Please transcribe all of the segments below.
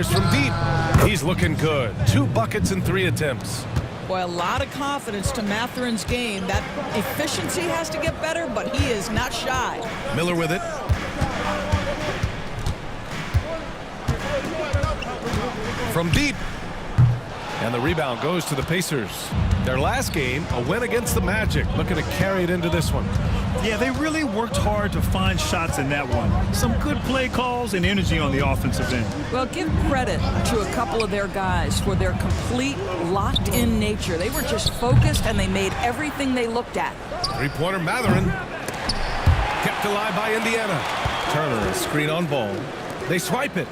Fires from deep. He's looking good. 2 buckets in 3 attempts. Boy, a lot of confidence to Matherin's game. That efficiency has to get better, but he is not shy. Miller with it. From deep. And the rebound goes to the Pacers. Their last game, a win against the Magic, looking to carry it into this one. Yeah, they really worked hard to find shots in that one. Some good play calls and energy on the offensive end. Well, give credit to a couple of their guys for their complete locked-in nature. They were just focused, and they made everything they looked at. Three-pointer Matherin. Kept alive by Indiana. Turner, a screen on ball. They swipe it.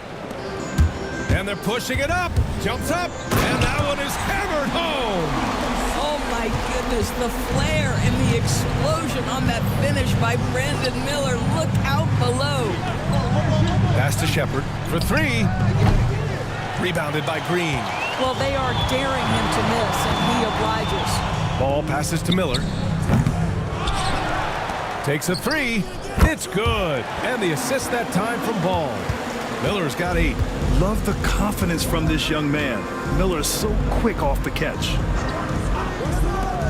And they're pushing it up. Jumps up. And that one is hammered home. Oh, my goodness. The flare and the explosion on that finish by Brandon Miller. Look out below. Pass to Shepard for 3. Rebounded by Green. Well, they are daring him to miss, and he obliges. Ball passes to Miller. Takes a 3. It's good. And the assist that time from Ball. Miller's got 8. Love the confidence from this young man. Miller is so quick off the catch.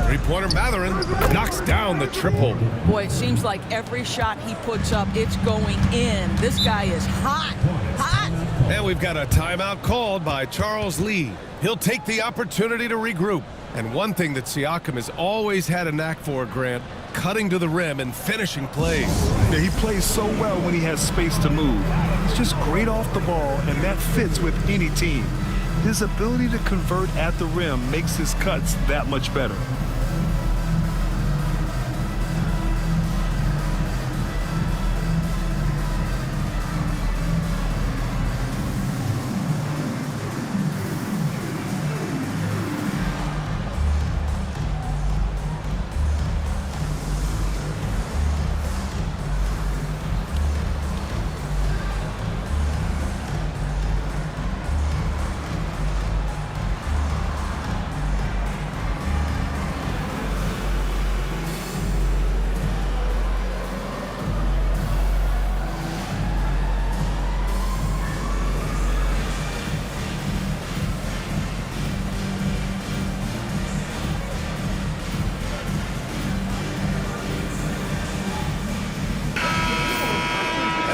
Three-pointer Matherin knocks down the triple. Boy, it seems like every shot he puts up, it's going in. This guy is hot, hot. And we've got a timeout called by Charles Lee. He'll take the opportunity to regroup. And one thing that Siakam has always had a knack for, Grant, cutting to the rim and finishing plays. Yeah, he plays so well when he has space to move. He's just great off the ball, and that fits with any team. His ability to convert at the rim makes his cuts that much better.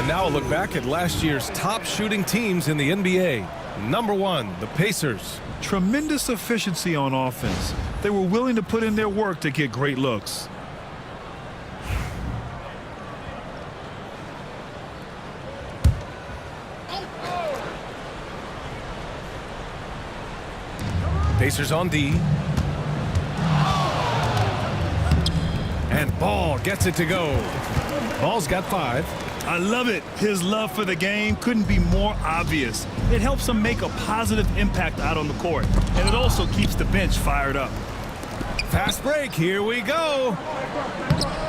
Now a look back at last year's top shooting teams in the NBA. Number 1, the Pacers. Tremendous efficiency on offense. They were willing to put in their work to get great looks. Pacers on D. And Ball gets it to go. Ball's got 5. I love it. His love for the game couldn't be more obvious. It helps him make a positive impact out on the court, and it also keeps the bench fired up. Fast break. Here we go.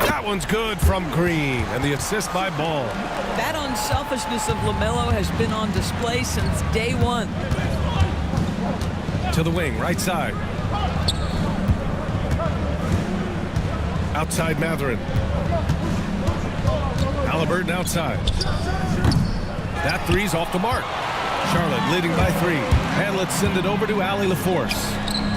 That one's good from Green, and the assist by Ball. That unselfishness of LaMelo has been on display since day 1. To the wing, right side. Outside Matherin. Halliburton outside. That three's off the mark. Charlotte leading by 3. And let's send it over to Allie LaForce.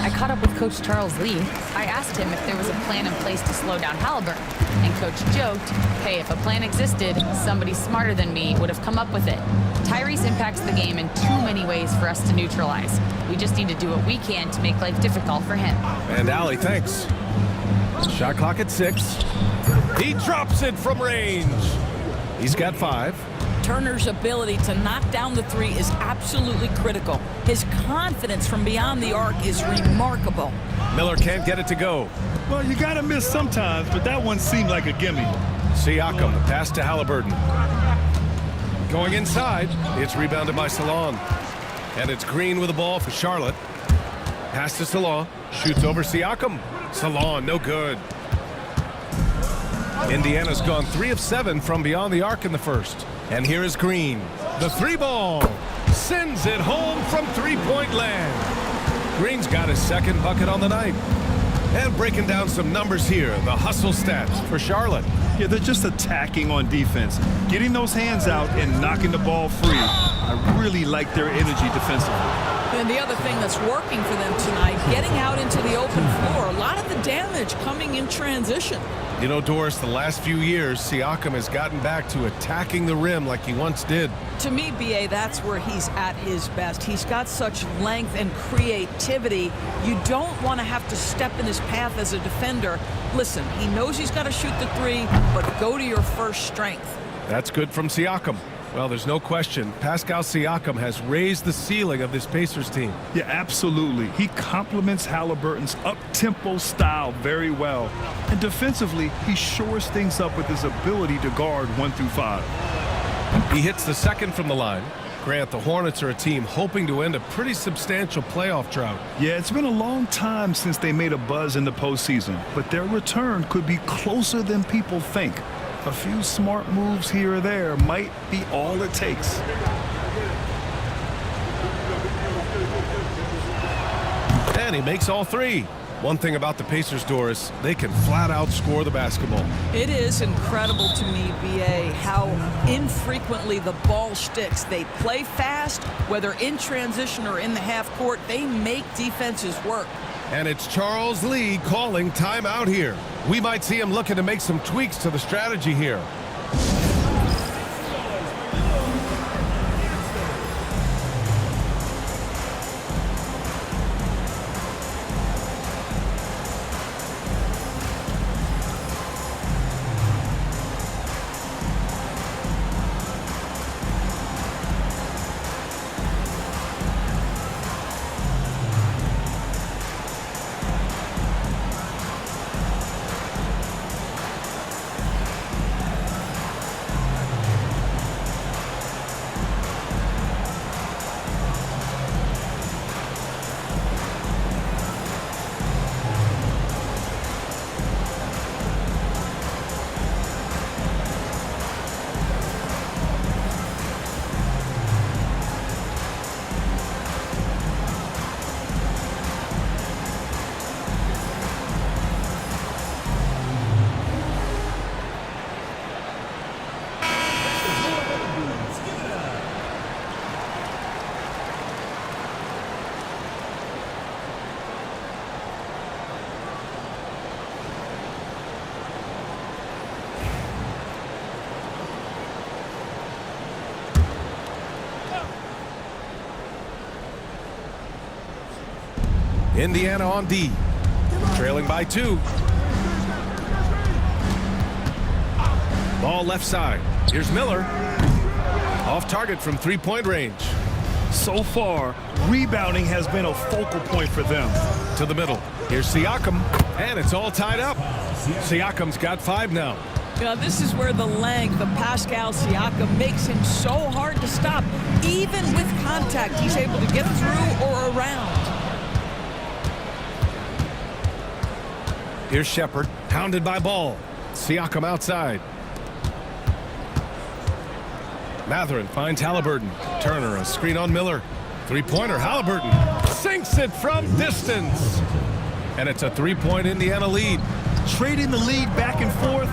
I caught up with Coach Charles Lee. I asked him if there was a plan in place to slow down Halliburton. And Coach joked, hey, if a plan existed, somebody smarter than me would have come up with it. Tyrese impacts the game in too many ways for us to neutralize. We just need to do what we can to make life difficult for him. And Allie, thanks. Shot clock at 6. He drops it from range. He's got 5. Turner's ability to knock down the 3 is absolutely critical. His confidence from beyond the arc is remarkable. Miller can't get it to go. Well, you gotta miss sometimes, but that one seemed like a gimme. Siakam, the pass to Halliburton. Going inside, it's rebounded by Salon. And it's Green with the ball for Charlotte. Pass to Salon, shoots over Siakam. Salon, no good. Indiana's gone 3 of 7 from beyond the arc in the first. And here is Green. The 3-ball sends it home from three-point land. Green's got his second bucket on the night. And breaking down some numbers here, the hustle stats for Charlotte. Yeah, they're just attacking on defense, getting those hands out and knocking the ball free. I really like their energy defensively. And the other thing that's working for them tonight, getting out into the open floor. A lot of the damage coming in transition. You know, Doris, the last few years, Siakam has gotten back to attacking the rim like he once did. To me, BA, that's where he's at his best. He's got such length and creativity. You don't want to have to step in his path as a defender. Listen, he knows he's got to shoot the three, but go to your first strength. That's good from Siakam. Well, there's no question. Pascal Siakam has raised the ceiling of this Pacers team. Yeah, absolutely. He complements Halliburton's up-tempo style very well. And defensively, he shores things up with his ability to guard 1 through 5. He hits the second from the line. Grant, the Hornets are a team hoping to end a pretty substantial playoff drought. Yeah, it's been a long time since they made a buzz in the postseason, but their return could be closer than people think. A few smart moves here or there might be all it takes. And he makes all three. One thing about the Pacers, Doris, they can flat out score the basketball. It is incredible to me, BA, how infrequently the ball sticks. They play fast, whether in transition or in the half court. They make defenses work. And it's Charles Lee calling timeout here. We might see him looking to make some tweaks to the strategy here. Indiana on D, trailing by 2. Ball left side. Here's Miller. Off target from three-point range. So far, rebounding has been a focal point for them. To the middle. Here's Siakam, and it's all tied up. Siakam's got 5 now. Now, this is where the length of Pascal Siakam makes him so hard to stop. Even with contact, he's able to get through or around. Here's Shepard, pounded by Ball. Siakam outside. Mathurin finds Halliburton. Turner, a screen on Miller. Three-pointer, Halliburton sinks it from distance. And it's a three-point Indiana lead. Trading the lead back and forth,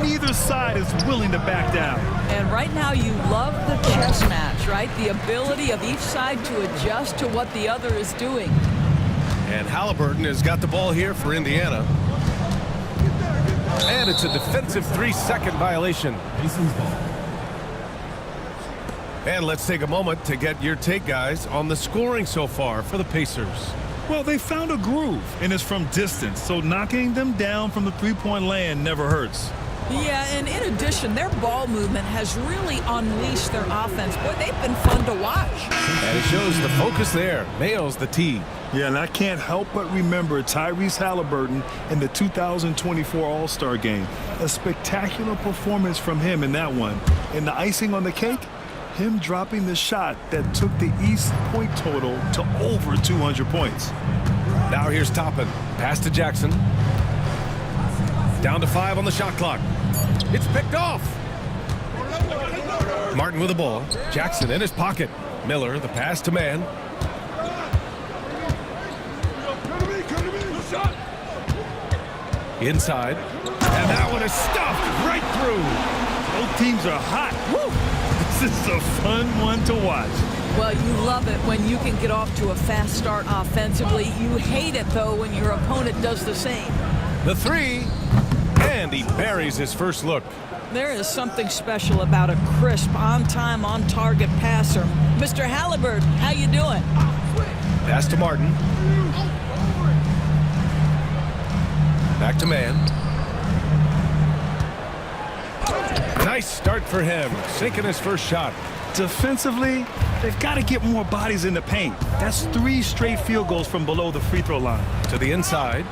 neither side is willing to back down. And right now you love the chess match, right? The ability of each side to adjust to what the other is doing. And Halliburton has got the ball here for Indiana. And it's a defensive 3-second violation. And let's take a moment to get your take, guys, on the scoring so far for the Pacers. Well, they found a groove, and it's from distance, so knocking them down from the three-point land never hurts. Yeah, and in addition, their ball movement has really unleashed their offense. Boy, they've been fun to watch. And it shows the focus there. Mayo's the T. Yeah, and I can't help but remember Tyrese Halliburton in the 2024 All-Star Game. A spectacular performance from him in that one. And the icing on the cake, him dropping the shot that took the East point total to over 200 points. Now here's Toppin. Pass to Jackson. Down to 5 on the shot clock. It's picked off. Martin with the ball. Jackson in his pocket. Miller, the pass to man. Inside. And that one is stuffed right through. Both teams are hot. Woo! This is a fun one to watch. Well, you love it when you can get off to a fast start offensively. You hate it, though, when your opponent does the same. The three. And he buries his first look. There is something special about a crisp, on-time, on-target passer. Mr. Halliburton, how you doing? Pass to Martin. Back to man. Nice start for him, sinking his first shot. Defensively, they've got to get more bodies in the paint. That's 3 straight field goals from below the free throw line. To the inside.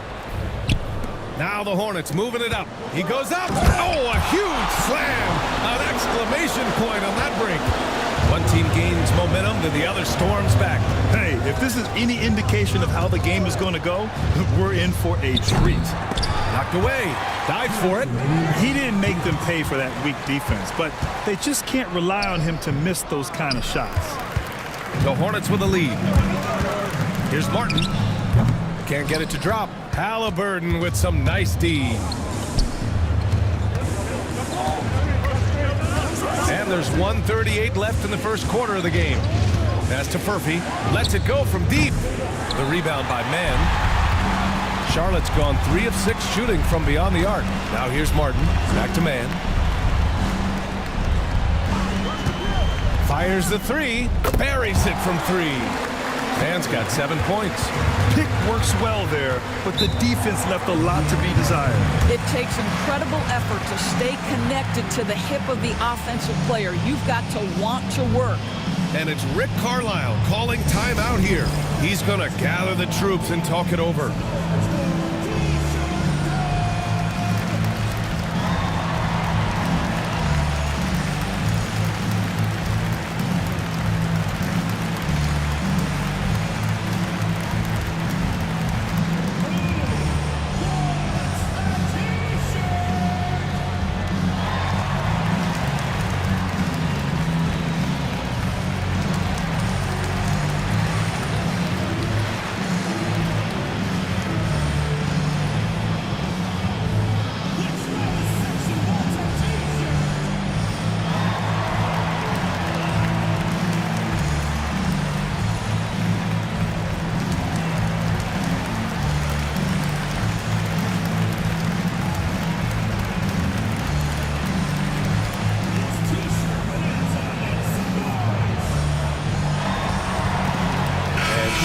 Now the Hornets moving it up. He goes up. Oh, a huge slam. An exclamation point on that break. One team gains momentum, then the other storms back. Hey, if this is any indication of how the game is going to go, we're in for a treat. Knocked away. Dive for it. He didn't make them pay for that weak defense, but they just can't rely on him to miss those kind of shots. The Hornets with a lead. Here's Martin. Can't get it to drop. Halliburton with some nice D. And there's 1:38 left in the first quarter of the game. Pass to Furphy. Lets it go from deep. The rebound by Mann. Charlotte's gone 3 of 6 shooting from beyond the arc. Now here's Martin. Back to Mann. Fires the 3. Buries it from 3. Mann's got 7 points. Pick works well there, but the defense left a lot to be desired. It takes incredible effort to stay connected to the hip of the offensive player. You've got to want to work. And it's Rick Carlisle calling timeout here. He's going to gather the troops and talk it over.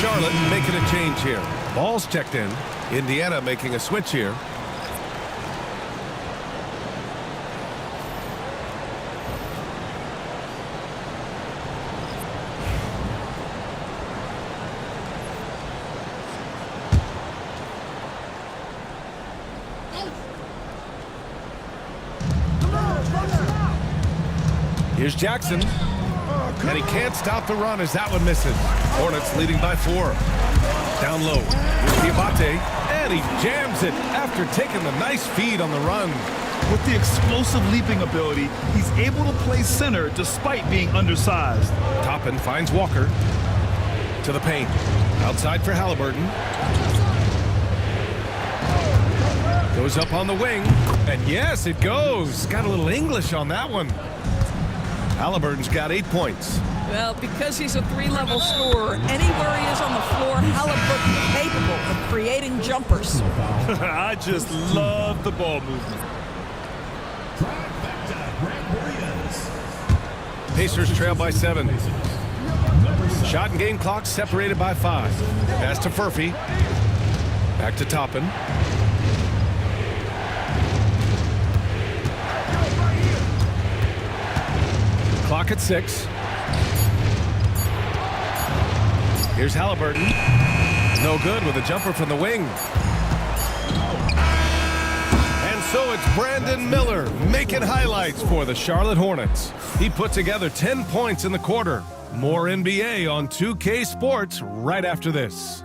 Charlotte making a change here. Ball's checked in. Indiana making a switch here. Here's Jackson. And he can't stop the run as that one misses. Hornets leading by 4. Down low. Here's Diabate. And he jams it after taking the nice feed on the run. With the explosive leaping ability, he's able to play center despite being undersized. Toppin finds Walker. To the paint. Outside for Halliburton. Goes up on the wing. And yes, it goes. Got a little English on that one. Halliburton's got 8 points. Well, because he's a 3-level scorer, anywhere he is on the floor, Halliburton's capable of creating jumpers. I just love the ball movement. Pacers trail by 7. Shot and game clock separated by 5. Pass to Furphy. Back to Toppin. Clock at 6. Here's Halliburton. No good with a jumper from the wing. And so it's Brandon Miller making highlights for the Charlotte Hornets. He put together 10 points in the quarter. More NBA on 2K Sports right after this.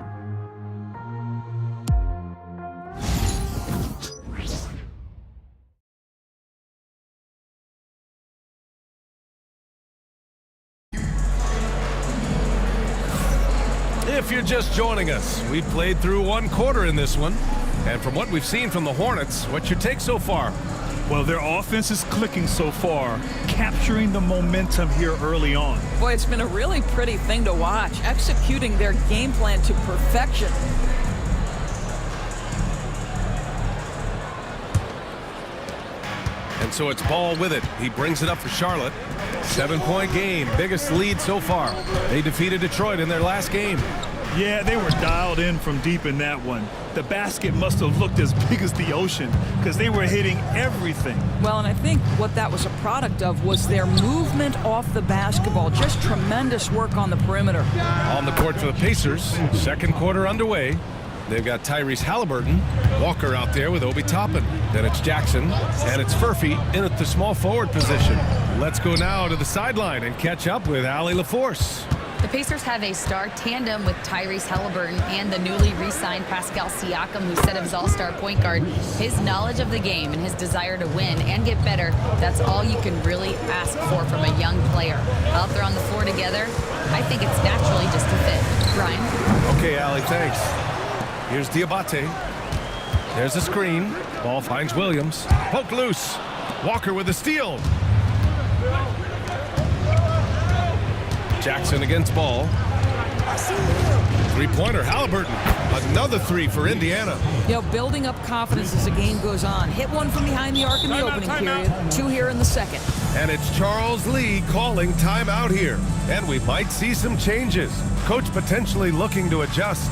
If you're just joining us, we played through 1 quarter in this one. And from what we've seen from the Hornets, what's your take so far? Well, their offense is clicking so far, capturing the momentum here early on. Boy, it's been a really pretty thing to watch, executing their game plan to perfection. And so it's Ball with it. He brings it up for Charlotte. 7-point game, biggest lead so far. They defeated Detroit in their last game. Yeah, they were dialed in from deep in that one. The basket must have looked as big as the ocean because they were hitting everything. Well, and I think what that was a product of was their movement off the basketball. Just tremendous work on the perimeter. On the court for the Pacers, second quarter underway. They've got Tyrese Halliburton, Walker out there with Obi Toppin. Then it's Jackson, and it's Furphy in at the small forward position. Let's go now to the sideline and catch up with Allie LaForce. The Pacers have a star tandem with Tyrese Halliburton and the newly re-signed Pascal Siakam, who said of his all-star point guard, his knowledge of the game and his desire to win and get better, that's all you can really ask for from a young player. Out there on the floor together, I think it's naturally just a fit. Ryan? Okay, Allie, thanks. Here's Diabate. There's a screen. Ball finds Williams. Poked loose. Walker with a steal. Jackson against Ball. Three-pointer, Halliburton. Another three for Indiana. You know, building up confidence as the game goes on. Hit one from behind the arc in the opening period. Two here in the second. And it's Charles Lee calling timeout here. And we might see some changes. Coach potentially looking to adjust.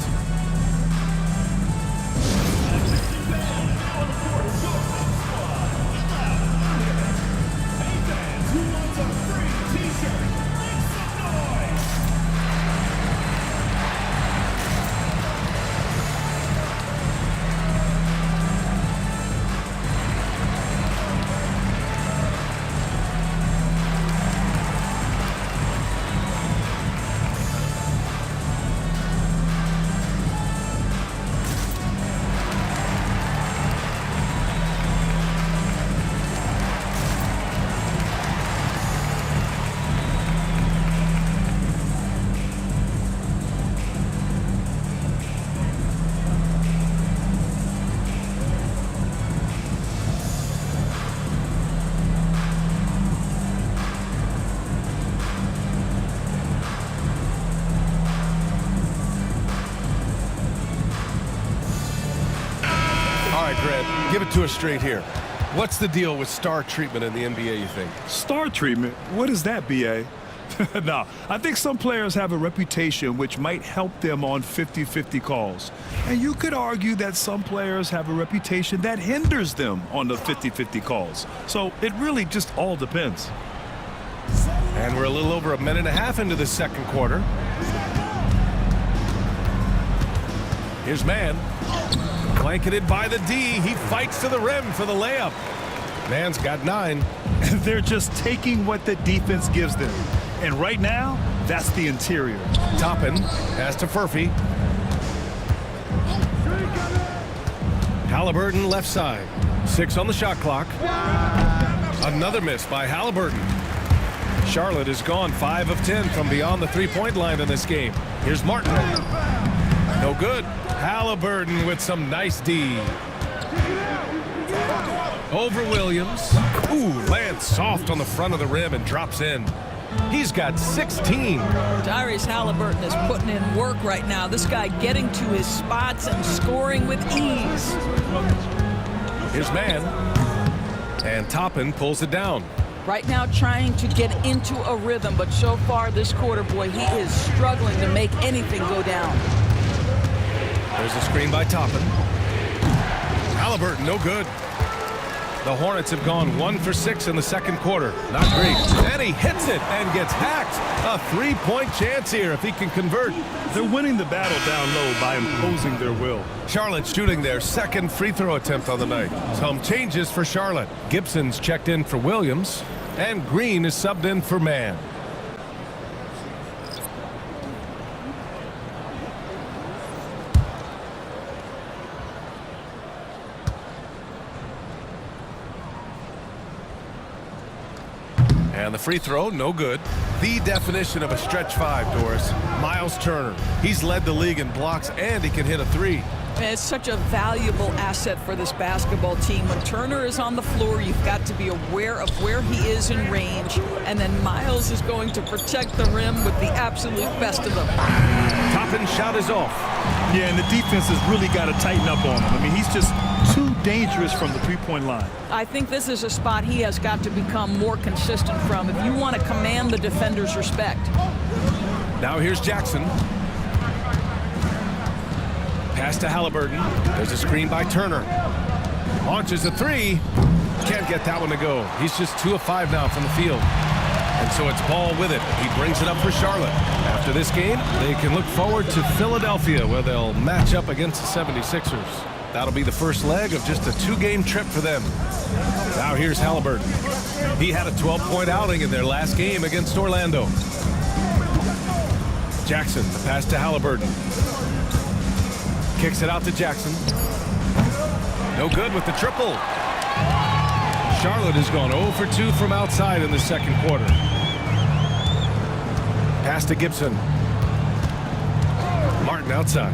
Give it to us straight here. What's the deal with star treatment in the NBA, you think? Star treatment? What is that, B.A.? No, I think some players have a reputation which might help them on 50-50 calls. And you could argue that some players have a reputation that hinders them on the 50-50 calls. So it really just all depends. And we're a little over a minute and a half into the second quarter. Here's Mann. Blanketed by the D. He fights to the rim for the layup. Mann's got 9. They're just taking what the defense gives them. And right now, that's the interior. Toppin pass to Furphy. Halliburton left side. 6 on the shot clock. Another miss by Halliburton. Charlotte has gone 5 of 10 from beyond the three-point line in this game. Here's Martin. No good. Halliburton with some nice D. Over Williams. Ooh, lands soft on the front of the rim and drops in. He's got 16. Tyrese Halliburton is putting in work right now. This guy getting to his spots and scoring with ease. Here's Mann. And Toppin pulls it down. Right now trying to get into a rhythm, but so far this quarter, boy, he is struggling to make anything go down. There's a screen by Toppin. Halliburton, no good. The Hornets have gone 1 for 6 in the second quarter. Not great. And he hits it and gets hacked. A three-point chance here if he can convert. They're winning the battle down low by imposing their will. Charlotte shooting their second free throw attempt on the night. Some changes for Charlotte. Gibson's checked in for Williams. And Green is subbed in for Mann. And the free throw, no good. The definition of a stretch 5, Doris. Miles Turner. He's led the league in blocks, and he can hit a 3. It's such a valuable asset for this basketball team. When Turner is on the floor, you've got to be aware of where he is in range, and then Miles is going to protect the rim with the absolute best of them. Top-in shot is off. Yeah, and the defense has really got to tighten up on him. I mean, he's just too dangerous from the three-point line. I think this is a spot he has got to become more consistent from if you want to command the defender's respect. Now here's Jackson. Pass to Halliburton. There's a screen by Turner. Launches a three. Can't get that one to go. He's just 2 of 5 now from the field. And so it's Ball with it. He brings it up for Charlotte. After this game, they can look forward to Philadelphia, where they'll match up against the 76ers. That'll be the first leg of just a 2-game trip for them. Now here's Halliburton. He had a 12-point outing in their last game against Orlando. Jackson, the pass to Halliburton. Kicks it out to Jackson. No good with the triple. Charlotte has gone 0 for 2 from outside in the second quarter. Pass to Gibson. Martin outside.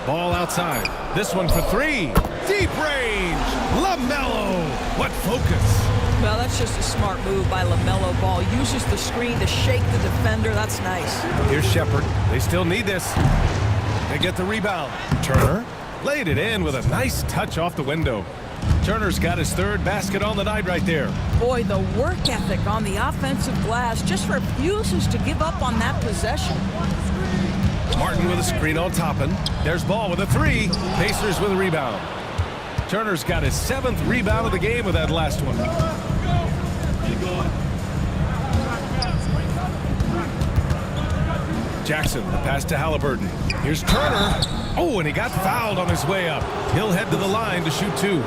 Ball outside. This one for 3. Deep range. LaMelo. What focus. Well, that's just a smart move by LaMelo Ball. Uses the screen to shake the defender. That's nice. Here's Shepard. They still need this. They get the rebound. Turner laid it in with a nice touch off the window. Turner's got his 3rd basket on the night right there. Boy, the work ethic on the offensive glass just refuses to give up on that possession. Martin with a screen on Toppin. There's Ball with a 3. Pacers with a rebound. Turner's got his 7th rebound of the game with that last one. Jackson, the pass to Halliburton. Here's Turner. Oh, and he got fouled on his way up. He'll head to the line to shoot 2.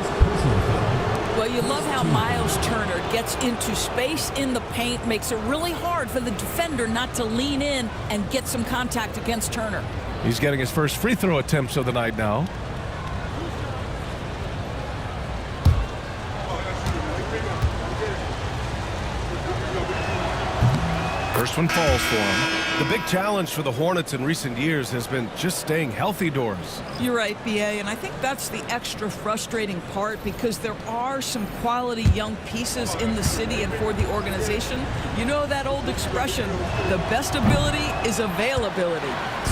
Well, you love how Miles Turner gets into space in the paint, makes it really hard for the defender not to lean in and get some contact against Turner. He's getting his first free throw attempts of the night now. First one falls for him. The big challenge for the Hornets in recent years has been just staying healthy, Doris. You're right, B.A., and I think that's the extra frustrating part because there are some quality young pieces in the city and for the organization. You know that old expression, the best ability is availability.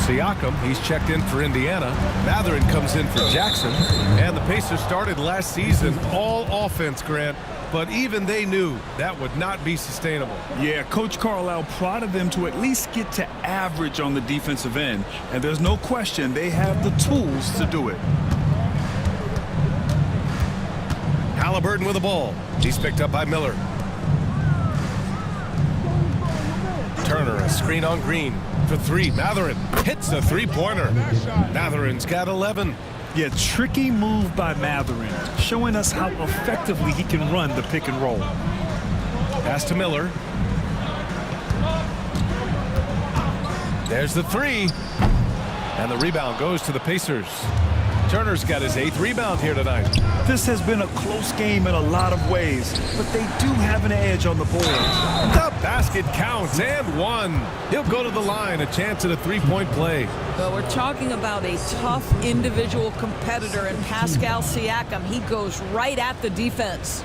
Siakam, he's checked in for Indiana. Mathurin comes in for Jackson. And the Pacers started last season all offense, Grant. But even they knew that would not be sustainable. Yeah, Coach Carlisle prodded them to at least get to average on the defensive end. And there's no question they have the tools to do it. Halliburton with the ball. He's picked up by Miller. Turner, a screen on Green for 3. Mathurin hits a 3-pointer. Mathurin's got 11. Yeah, tricky move by Mathurin, showing us how effectively he can run the pick and roll. Pass to Miller. There's the 3. And the rebound goes to the Pacers. Turner's got his 8th rebound here tonight. This has been a close game in a lot of ways, but they do have an edge on the board. The basket counts and 1. He'll go to the line, a chance at a 3-point play. Well, we're talking about a tough individual competitor in Pascal Siakam. He goes right at the defense.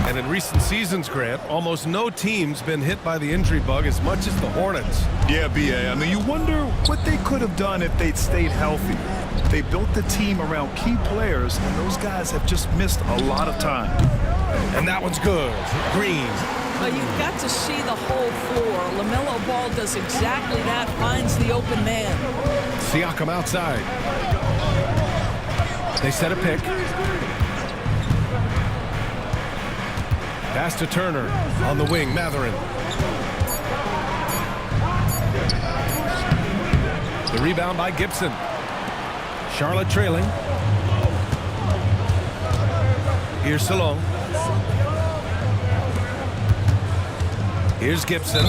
And in recent seasons, Grant, almost no team's been hit by the injury bug as much as the Hornets. Yeah, B.A. I mean, you wonder what they could have done if they'd stayed healthy. They built the team around key players, and those guys have just missed a lot of time. And that one's good. Green. Well, you've got to see the whole floor. LaMelo Ball does exactly that, finds the open man. Siakam outside. They set a pick. Pass to Turner on the wing. Mathurin. The rebound by Gibson. Charlotte trailing. Here's Salon. Here's Gibson.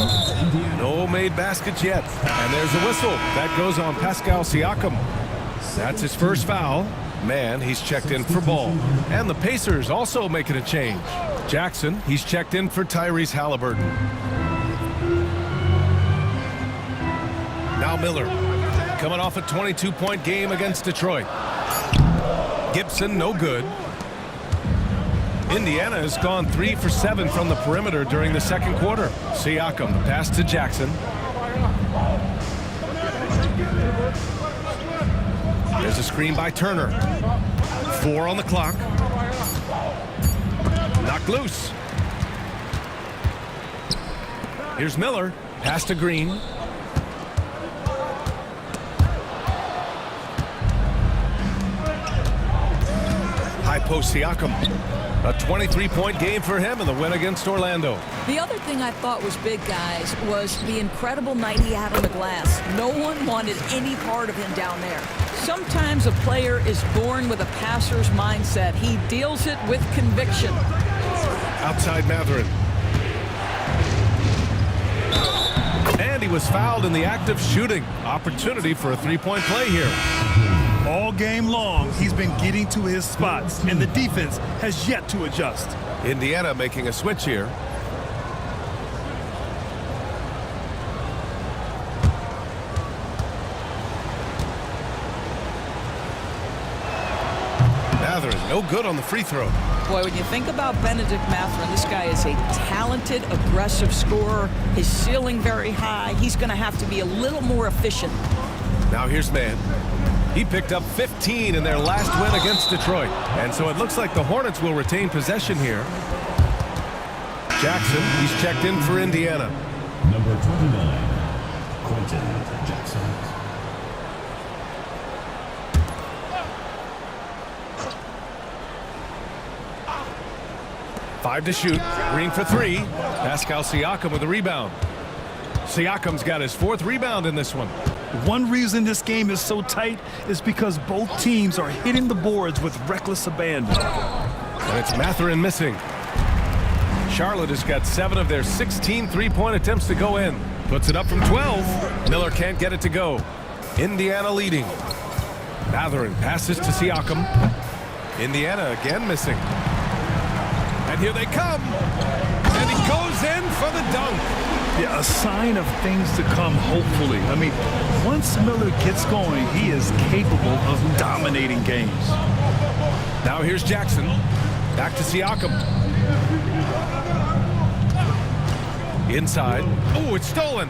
No made baskets yet. And there's a whistle. That goes on Pascal Siakam. That's his first foul. Man, he's checked in for ball. And the Pacers also making a change. Jackson, he's checked in for Tyrese Halliburton. Now Miller, coming off a 22-point game against Detroit. Gibson, no good. Indiana has gone 3 for 7 from the perimeter during the second quarter. Siakam, the pass to Jackson. There's a screen by Turner. 4 on the clock. Knocked loose. Here's Miller. Pass to Green. High post Siakam. A 23-point game for him in the win against Orlando. The other thing I thought was big, guys, was the incredible night he had on the glass. No one wanted any part of him down there. Sometimes a player is born with a passer's mindset. He deals it with conviction. Outside Matherin. And he was fouled in the act of shooting. Opportunity for a three-point play here. All game long, he's been getting to his spots, and the defense has yet to adjust. Indiana making a switch here. Matherin, no good on the free throw. Boy, when you think about Benedict Matherin, this guy is a talented, aggressive scorer. His ceiling very high. He's going to have to be a little more efficient. Now here's Mann. He picked up 15 in their last win against Detroit. And so it looks like the Hornets will retain possession here. Jackson, he's checked in for Indiana. Number 29, Quentin Jackson. Five to shoot. Green for 3. Pascal Siakam with a rebound. Siakam's got his 4th rebound in this one. One reason this game is so tight is because both teams are hitting the boards with reckless abandon. And it's Matherin missing. Charlotte has got 7 of their 16 three-point attempts to go in. Puts it up from 12. Miller can't get it to go. Indiana leading. Matherin passes to Siakam. Indiana again missing. And here they come. And he goes in for the dunk. Yeah, a sign of things to come, hopefully. I mean, once Miller gets going, he is capable of dominating games. Now here's Jackson. Back to Siakam. Inside. Oh, it's stolen.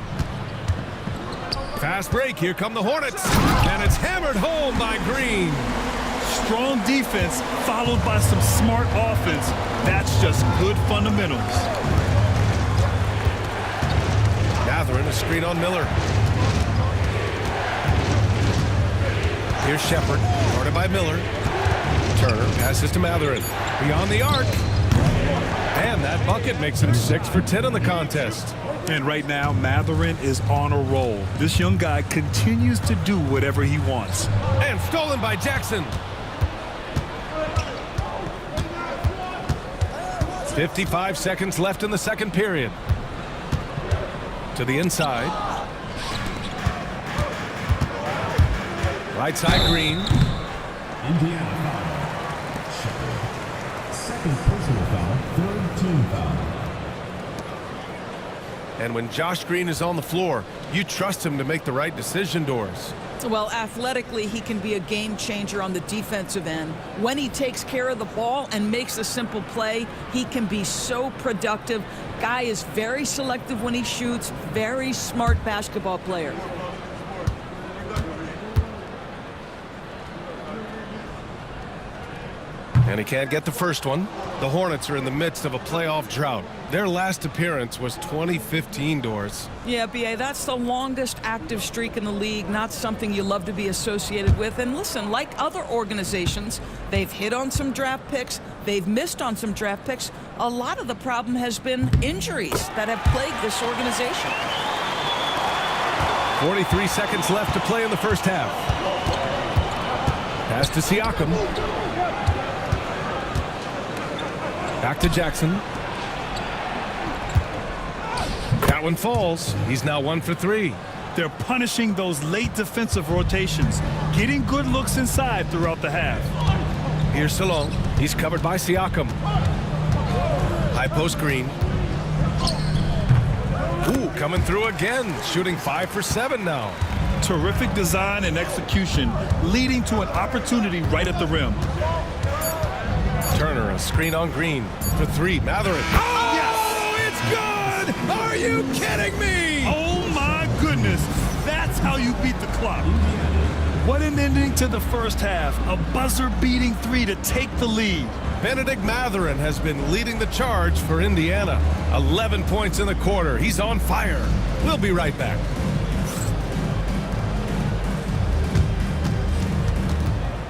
Fast break. Here come the Hornets. And it's hammered home by Green. Strong defense followed by some smart offense. That's just good fundamentals. Matherin, a screen on Miller. Here's Shepard, guarded by Miller. Turner passes to Matherin. Beyond the arc. And that bucket makes him 6 for 10 in the contest. And right now, Matherin is on a roll. This young guy continues to do whatever he wants. And stolen by Jackson. 55 seconds left in the second period. To the inside. Right side, Green. Indiana foul. Shepard. Second personal foul, 3rd team foul. And when Josh Green is on the floor, you trust him to make the right decision, Doris. Well, athletically, he can be a game changer on the defensive end. When he takes care of the ball and makes a simple play, he can be so productive. Guy is very selective when he shoots. Very smart basketball player. And he can't get the first one. The Hornets are in the midst of a playoff drought. Their last appearance was 2015, Doris. Yeah, B.A., that's the longest active streak in the league, not something you love to be associated with. And listen, like other organizations, they've hit on some draft picks, they've missed on some draft picks. A lot of the problem has been injuries that have plagued this organization. 43 seconds left to play in the first half. Pass to Siakam. Back to Jackson. That one falls. He's now 1 for 3. They're punishing those late defensive rotations, getting good looks inside throughout the half. Here's Salon. He's covered by Siakam. High post Green. Ooh, coming through again. Shooting 5 for 7 now. Terrific design and execution, leading to an opportunity right at the rim. Turner, a screen on Green for 3. Matherin. Oh, yes! It's good! Are you kidding me? Oh, my goodness. That's how you beat the clock. What an ending to the first half. A buzzer-beating 3 to take the lead. Benedict Matherin has been leading the charge for Indiana. 11 points in the quarter. He's on fire. We'll be right back.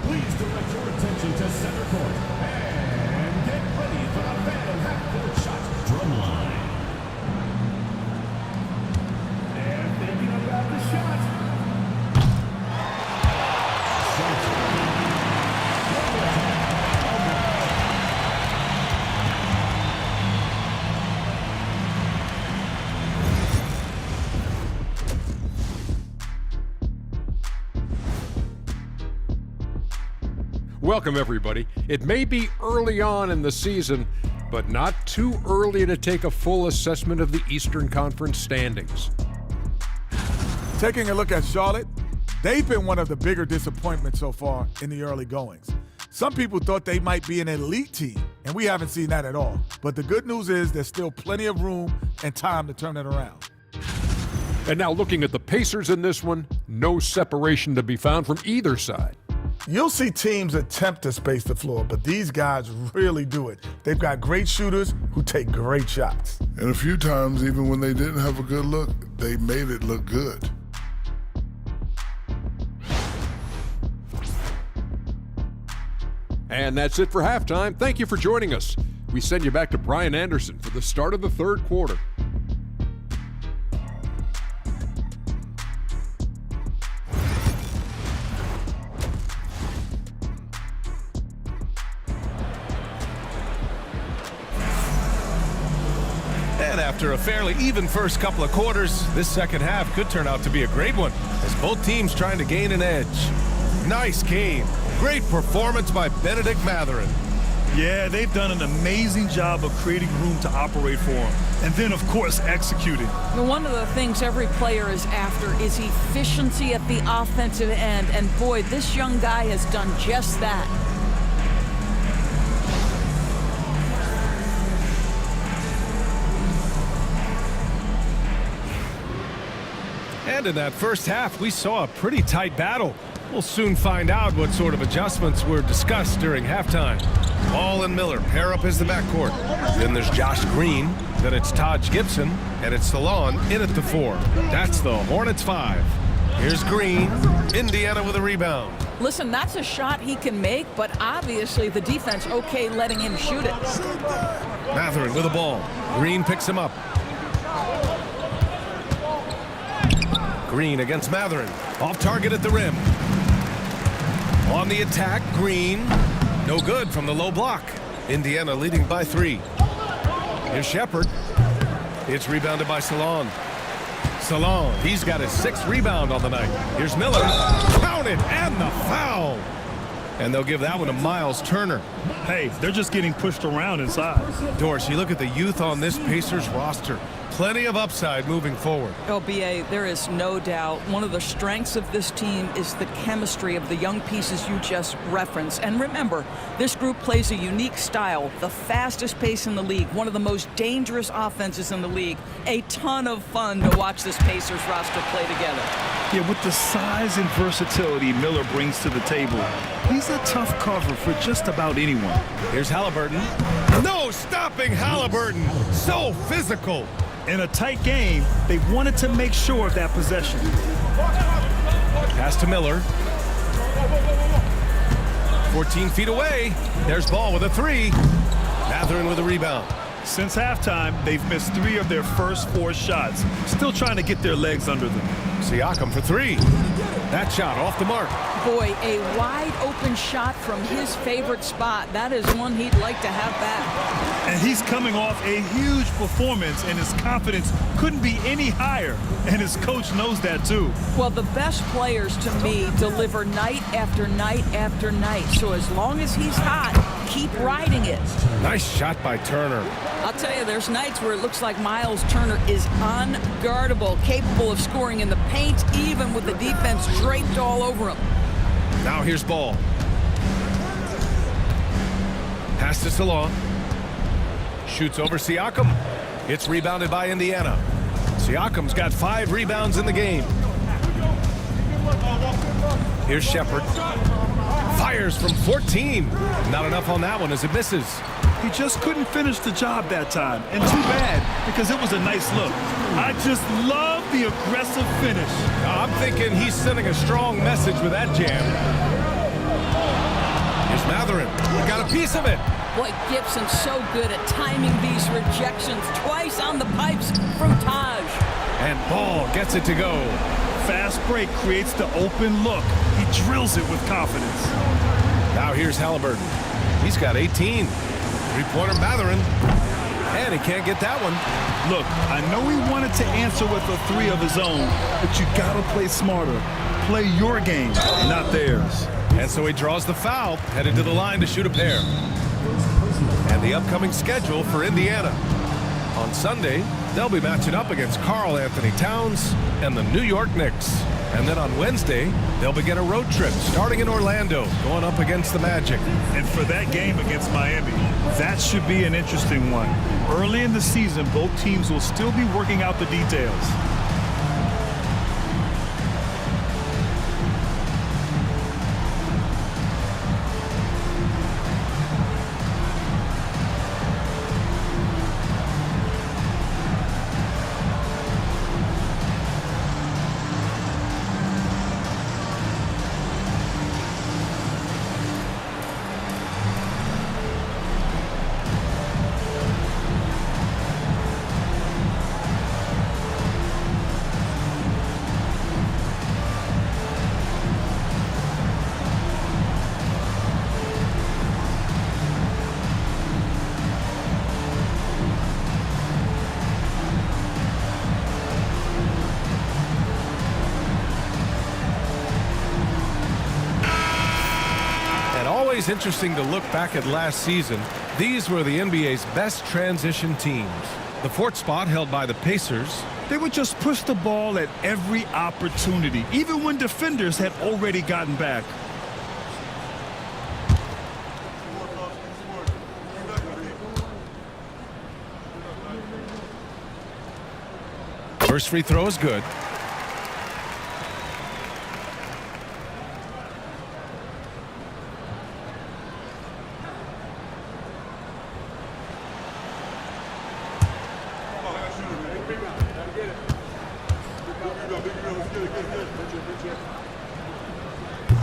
Please direct your attention to center court and get ready for the Phantom half-court shot drum line. And thinking about the shot. Welcome, everybody. It may be early on in the season, but not too early to take a full assessment of the Eastern Conference standings. Taking a look at Charlotte, they've been one of the bigger disappointments so far in the early goings. Some people thought they might be an elite team, and we haven't seen that at all. But the good news is there's still plenty of room and time to turn it around. And now looking at the Pacers in this one, no separation to be found from either side. You'll see teams attempt to space the floor, but these guys really do it. They've got great shooters who take great shots. And a few times, even when they didn't have a good look, they made it look good. And that's it for halftime. Thank you for joining us. We send you back to Brian Anderson for the start of the third quarter. And after a fairly even first couple of quarters, this second half could turn out to be a great one, as both teams trying to gain an edge. Nice game. Great performance by Benedict Matherin. Yeah, they've done an amazing job of creating room to operate for him. And then, of course, executing. One of the things every player is after is efficiency at the offensive end. And boy, this young guy has done just that. And in that first half, we saw a pretty tight battle. We'll soon find out what sort of adjustments were discussed during halftime. Ball and Miller pair up as the backcourt. Then there's Josh Green. Then it's Taj Gibson. And it's Salon in at the 4. That's the Hornets 5. Here's Green. Indiana with a rebound. Listen, that's a shot he can make, but obviously the defense okay letting him shoot it. Matherin with the ball. Green picks him up. Green against Matherin. Off target at the rim. On the attack, Green. No good from the low block. Indiana leading by 3. Here's Shepard. It's rebounded by Salon. Salon, he's got his 6th rebound on the night. Here's Miller. Counted, and the foul. And they'll give that one to Miles Turner. Hey, they're just getting pushed around inside. Dorsey, look at the youth on this Pacers roster. Plenty of upside moving forward. Oh, B.A., there is no doubt one of the strengths of this team is the chemistry of the young pieces you just referenced. And remember, this group plays a unique style, the fastest pace in the league, one of the most dangerous offenses in the league. A ton of fun to watch this Pacers roster play together. Yeah, with the size and versatility Miller brings to the table, he's a tough cover for just about anyone. Here's Halliburton. No stopping Halliburton. So physical. In a tight game, they wanted to make sure of that possession. Pass to Miller. 14 feet away. There's Ball with a 3. Matherin with a rebound. Since halftime, they've missed 3 of their first 4 shots. Still trying to get their legs under them. Siakam for 3. That shot off the mark. Boy, a wide open shot from his favorite spot. That is one he'd like to have back. And he's coming off a huge performance, and his confidence couldn't be any higher. And his coach knows that too. Well, the best players to me deliver night after night after night. So as long as he's hot, keep riding it. Nice shot by Turner. I'll tell you, there's nights where it looks like Miles Turner is unguardable, capable of scoring in the paint, even with the defense draped all over him. Now here's ball. Pass to Salah. Shoots over Siakam. It's rebounded by Indiana. Siakam's got 5 rebounds in the game. Here's Shepherd. Fires from 14. Not enough on that one as it misses. He just couldn't finish the job that time, and too bad, because it was a nice look. I just love the aggressive finish. I'm thinking he's sending a strong message with that jam. Here's Matherin. Got a piece of it. Boy, Gibson's so good at timing these rejections. Twice on the pipes from Taj. And Ball gets it to go. Fast break creates the open look. He drills it with confidence. Now here's Halliburton. He's got 18. Three-pointer Matherin. And he can't get that one. Look, I know he wanted to answer with a 3 of his own, but you gotta play smarter. Play your game, not theirs. And so he draws the foul, headed to the line to shoot a pair. And the upcoming schedule for Indiana. On Sunday, they'll be matching up against Karl Anthony Towns and the New York Knicks. And then on Wednesday, they'll begin a road trip starting in Orlando, going up against the Magic. And for that game against Miami, that should be an interesting one. Early in the season, both teams will still be working out the details. Always interesting to look back at last season. These were the NBA's best transition teams. The 4th spot held by the Pacers. They would just push the ball at every opportunity, even when defenders had already gotten back. First free throw is good.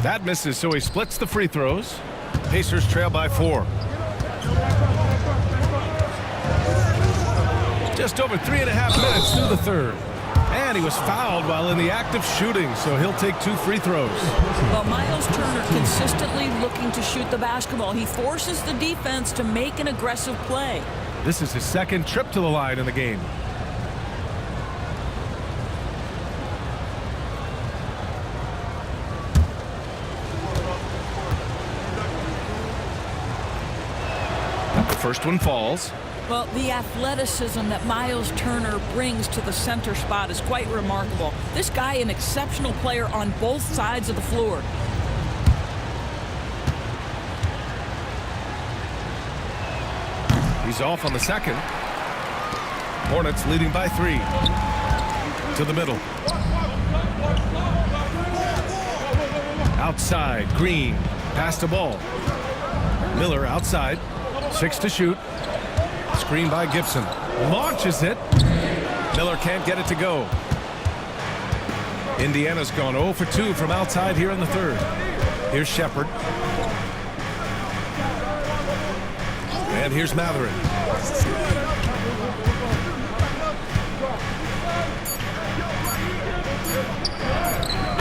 That misses, so he splits the free throws. Pacers trail by 4. Just over 3.5 minutes through the third. And he was fouled while in the act of shooting, so he'll take 2 free throws. Well, Miles Turner consistently looking to shoot the basketball. He forces the defense to make an aggressive play. This is his 2nd trip to the line in the game. First one falls. Well, the athleticism that Miles Turner brings to the center spot is quite remarkable. This guy, an exceptional player on both sides of the floor. He's off on the 2nd. Hornets leading by 3. To the middle. Outside, Green. Pass the ball. Miller outside. 6 to shoot. Screen by Gibson. Launches it. Miller can't get it to go. Indiana's gone 0 for 2 from outside here in the third. Here's Shepherd. And here's Matherin.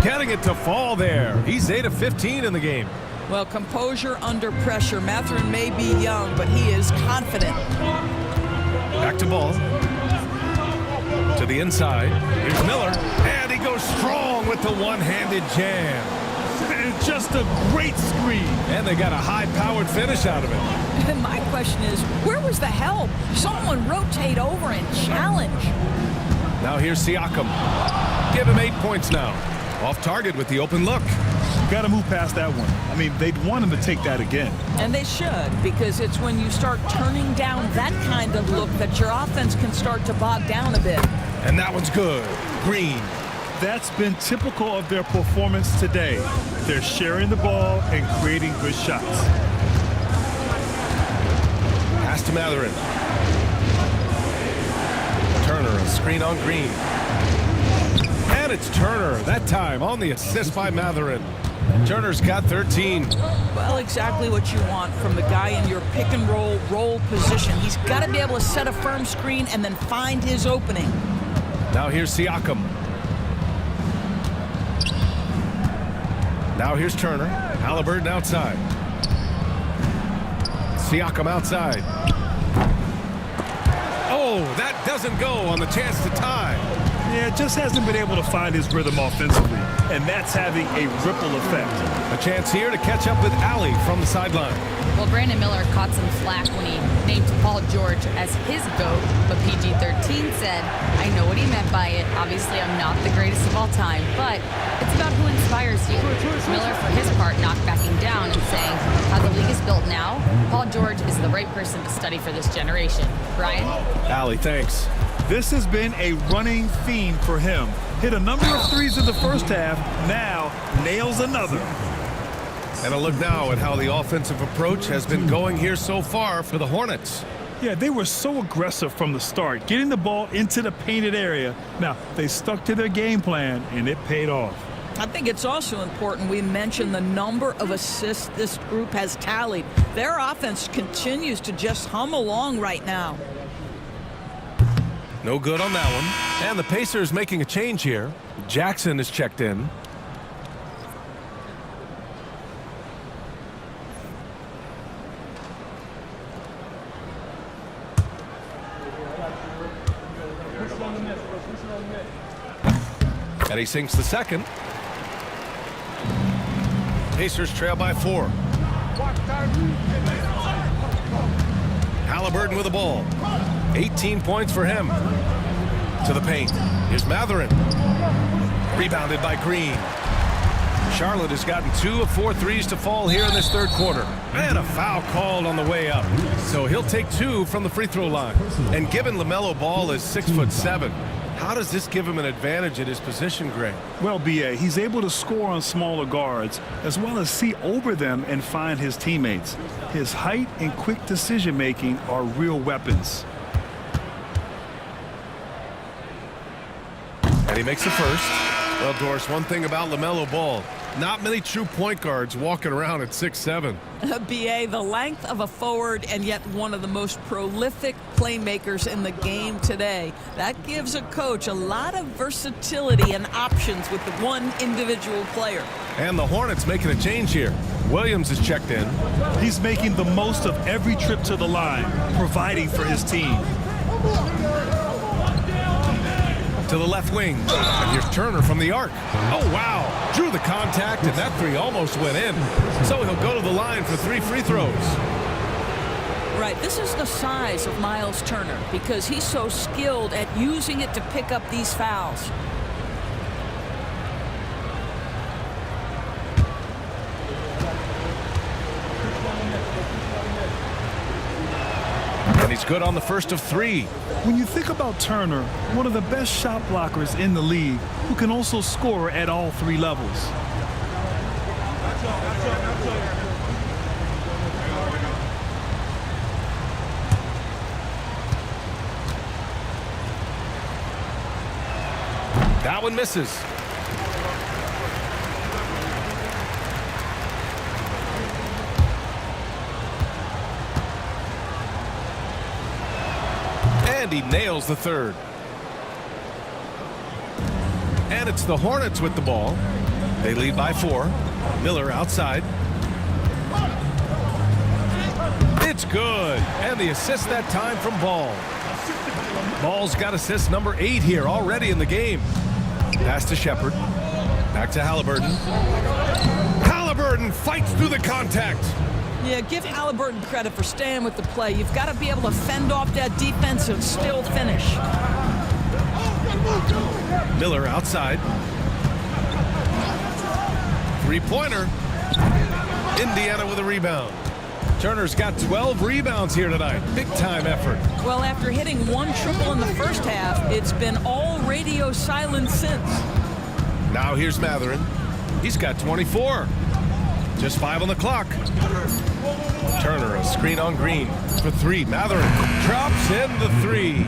Getting it to fall there. He's 8 of 15 in the game. Well, composure under pressure. Mathurin may be young, but he is confident. Back to ball. To the inside. Here's Miller. And he goes strong with the one-handed jam. And just a great screen. And they got a high-powered finish out of it. And my question is, where was the help? Someone rotate over and challenge. Now here's Siakam. Give him 8 points now. Off target with the open look. Got to move past that one. I mean, they'd want him to take that again. And they should, because it's when you start turning down that kind of look that your offense can start to bog down a bit. And that one's good. Green. That's been typical of their performance today. They're sharing the ball and creating good shots. Pass to Mathurin. Turner, a screen on Green. And it's Turner, that time on the assist by Mathurin. Turner's got 13. Well, exactly what you want from the guy in your pick and roll position. He's got to be able to set a firm screen and then find his opening. Now here's Siakam. Now here's Turner. Halliburton outside. Siakam outside. Oh, that doesn't go on the chance to tie. Yeah, just hasn't been able to find his rhythm offensively, and that's having a ripple effect. A chance here to catch up with Allie from the sideline. Well, Brandon Miller caught some flack when he named Paul George as his GOAT, but PG-13 said, I know what he meant by it. Obviously, I'm not the greatest of all time, but it's about who inspires you. Miller, for his part, not backing down and saying, how the league is built now, Paul George is the right person to study for this generation. Brian? Allie, thanks. This has been a running theme for him. Hit a number of threes in the first half, now nails another. And a look now at how the offensive approach has been going here so far for the Hornets. Yeah, they were so aggressive from the start, getting the ball into the painted area. Now, they stuck to their game plan, and it paid off. I think it's also important we mention the number of assists this group has tallied. Their offense continues to just hum along right now. No good on that one. And the Pacers making a change here. Jackson is checked in. And he sinks the second. Pacers trail by 4. Halliburton with the ball. 18 points for him. To the paint. Here's Mathurin. Rebounded by Green. Charlotte has gotten 2 of 4 threes to fall here in this third quarter. And a foul called on the way up. So he'll take 2 from the free throw line. And given LaMelo Ball is 6'7", how does this give him an advantage at his position, Greg? Well, B.A., he's able to score on smaller guards, as well as see over them and find his teammates. His height and quick decision-making are real weapons. And he makes the first. Well, Doris, one thing about LaMelo Ball, not many true point guards walking around at 6'7". BA, the length of a forward and yet one of the most prolific playmakers in the game today. That gives a coach a lot of versatility and options with the one individual player. And the Hornets making a change here. Williams is checked in. He's making the most of every trip to the line, providing for his team. To the left wing. And here's Turner from the arc. Oh, wow. Drew the contact, and that three almost went in. So he'll go to the line for 3 free throws. Right, this is the size of Miles Turner because he's so skilled at using it to pick up these fouls. And he's good on the first of 3. When you think about Turner, one of the best shot blockers in the league who can also score at all 3 levels. That one misses. And he nails the third. And it's the Hornets with the ball. They lead by 4. Miller outside. It's good. And the assist that time from Ball. Ball's got assist number 8 here already in the game. Pass to Shepard. Back to Halliburton. Halliburton fights through the contact. Yeah, give Halliburton credit for staying with the play. You've got to be able to fend off that defense and still finish. Miller outside. Three-pointer. Indiana with a rebound. Turner's got 12 rebounds here tonight. Big-time effort. Well, after hitting 1 triple in the first half, it's been all radio silent since. Now here's Matherin. He's got 24. Just 5 on the clock. Turner, a screen on Green for 3. Matherin drops in the 3.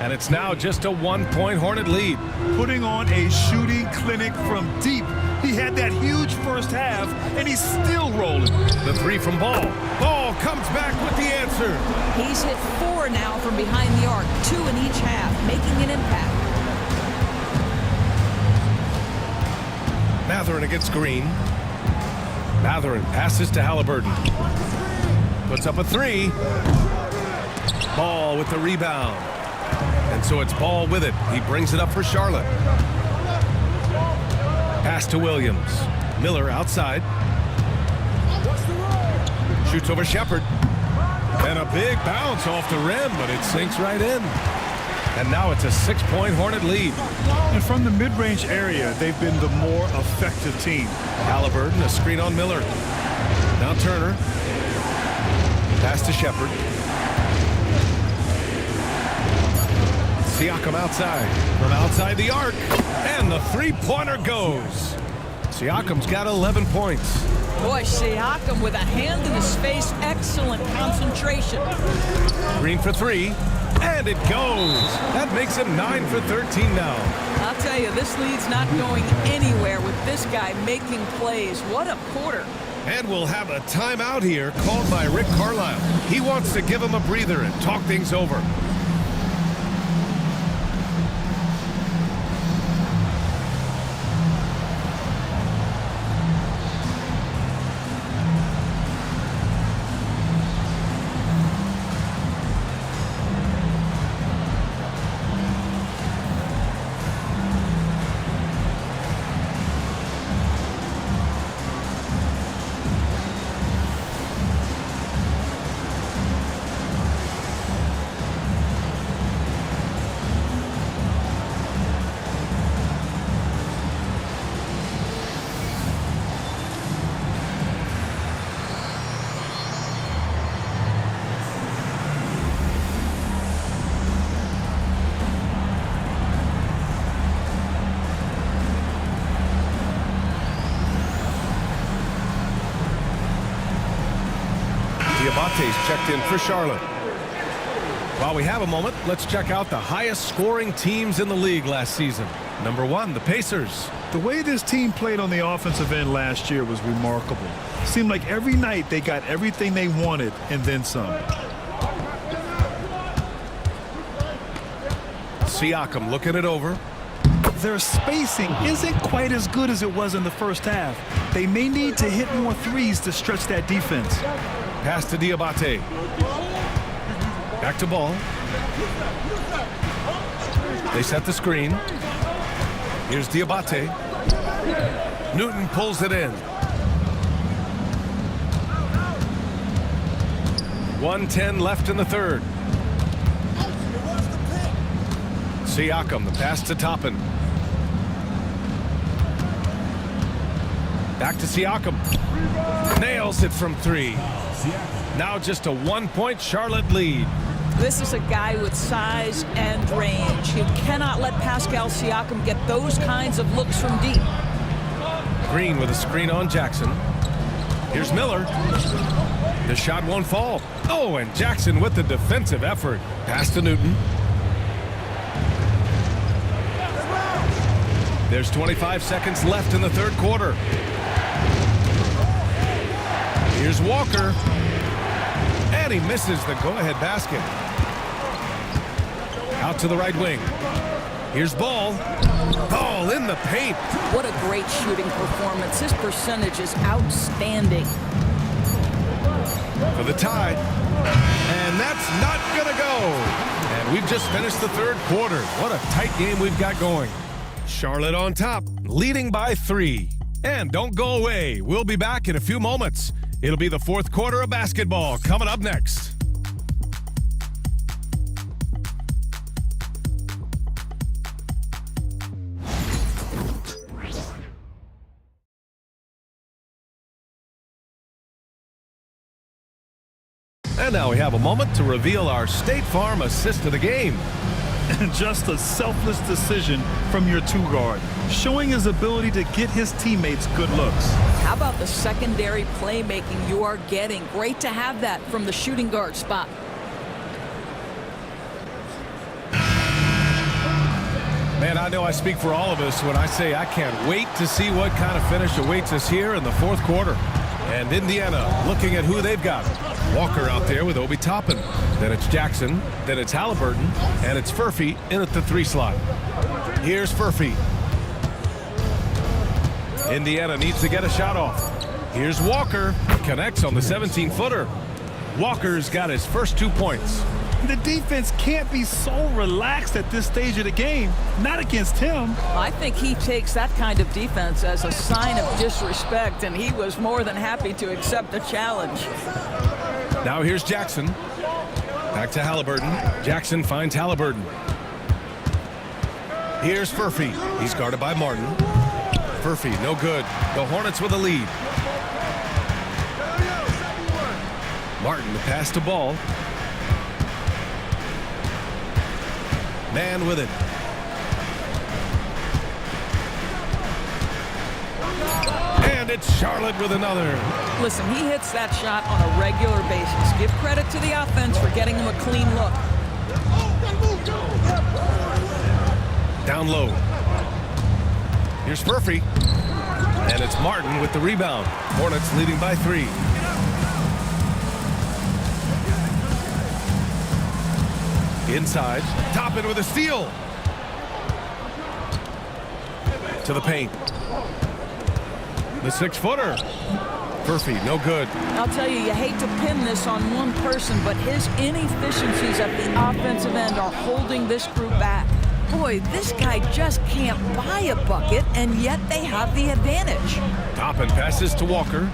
And it's now just a 1-point Hornet lead. Putting on a shooting clinic from deep. He had that huge first half, and he's still rolling. The 3 from Ball. Ball comes back with the answer. He's hit 4 now from behind the arc, 2 in each half, making an impact. Matherin against Green. Matherin passes to Halliburton. Puts up a 3. Ball with the rebound. And so it's Ball with it. He brings it up for Charlotte. Pass to Williams. Miller outside. Shoots over Shepard. And a big bounce off the rim, but it sinks right in. And now it's a 6-point Hornet lead. And from the mid-range area, they've been the more effective team. Halliburton, a screen on Miller. Now Turner. Pass to Shepard. Siakam outside. From outside the arc. And the 3-pointer goes. Siakam's got 11 points. Boy, Siakam with a hand in his face. Excellent concentration. Green for 3. And it goes. That makes him 9 for 13 now. I'll tell you, this lead's not going anywhere with this guy making plays. What a quarter. And we'll have a timeout here called by Rick Carlisle. He wants to give him a breather and talk things over. Diabate's checked in for Charlotte. While we have a moment, let's check out the highest scoring teams in the league last season. Number 1, the Pacers. The way this team played on the offensive end last year was remarkable. Seemed like every night they got everything they wanted and then some. Siakam looking it over. Their spacing isn't quite as good as it was in the first half. They may need to hit more threes to stretch that defense. Pass to Diabate. Back to Ball. They set the screen. Here's Diabate. Newton pulls it in. 1:10 left in the third. Siakam, the pass to Toppin. Back to Siakam. Nails it from 3. Now just a 1-point Charlotte lead. This is a guy with size and range. You cannot let Pascal Siakam get those kinds of looks from deep. Green with a screen on Jackson. Here's Miller. The shot won't fall. Oh, and Jackson with the defensive effort. Pass to Newton. There's 25 seconds left in the third quarter. Here's Walker. And he misses the go-ahead basket. Out to the right wing. Here's Ball. Ball in the paint. What a great shooting performance. His percentage is outstanding. For the tie. And that's not going to go. And we've just finished the third quarter. What a tight game we've got going. Charlotte on top, leading by 3. And don't go away. We'll be back in a few moments. It'll be the fourth quarter of basketball coming up next. And now we have a moment to reveal our State Farm assist of the game. Just a selfless decision from your two-guard, showing his ability to get his teammates good looks. How about the secondary playmaking you are getting? Great to have that from the shooting guard spot. Man, I know I speak for all of us when I say I can't wait to see what kind of finish awaits us here in the fourth quarter. And Indiana looking at who they've got. Walker out there with Obi Toppin. Then it's Jackson. Then it's Halliburton. And it's Furphy in at the 3 slot. Here's Furphy. Indiana needs to get a shot off. Here's Walker. Connects on the 17-footer. Walker's got his first 2 points. The defense can't be so relaxed at this stage of the game. Not against him. I think he takes that kind of defense as a sign of disrespect, and he was more than happy to accept the challenge. Now here's Jackson. Back to Halliburton. Jackson finds Halliburton. Here's Furphy. He's guarded by Martin. Furphy, no good. The Hornets with a lead. Martin, the pass to Ball. Man with it. And it's Charlotte with another. Listen, he hits that shot on a regular basis. Give credit to the offense for getting him a clean look. Down low. Here's Furphy. And it's Martin with the rebound. Hornets leading by 3. Inside. Toppin with a steal. To the paint. The 6-footer. Furphy, no good. I'll tell you, you hate to pin this on one person, but his inefficiencies at the offensive end are holding this group back. Boy, this guy just can't buy a bucket, and yet they have the advantage. Toppin passes to Walker.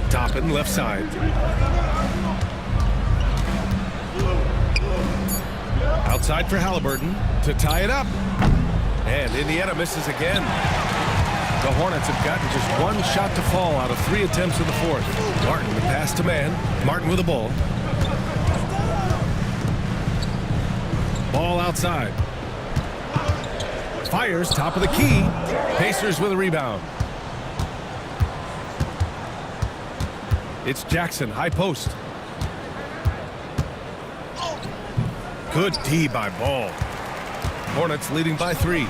Toppin left side. Outside for Halliburton to tie it up. And Indiana misses again. The Hornets have gotten just 1 shot to fall out of 3 attempts in the fourth. Martin, the pass to man. Martin with the ball. Ball outside. Fires, top of the key. Pacers with a rebound. It's Jackson, high post. Good D by Ball. Hornets leading by 3.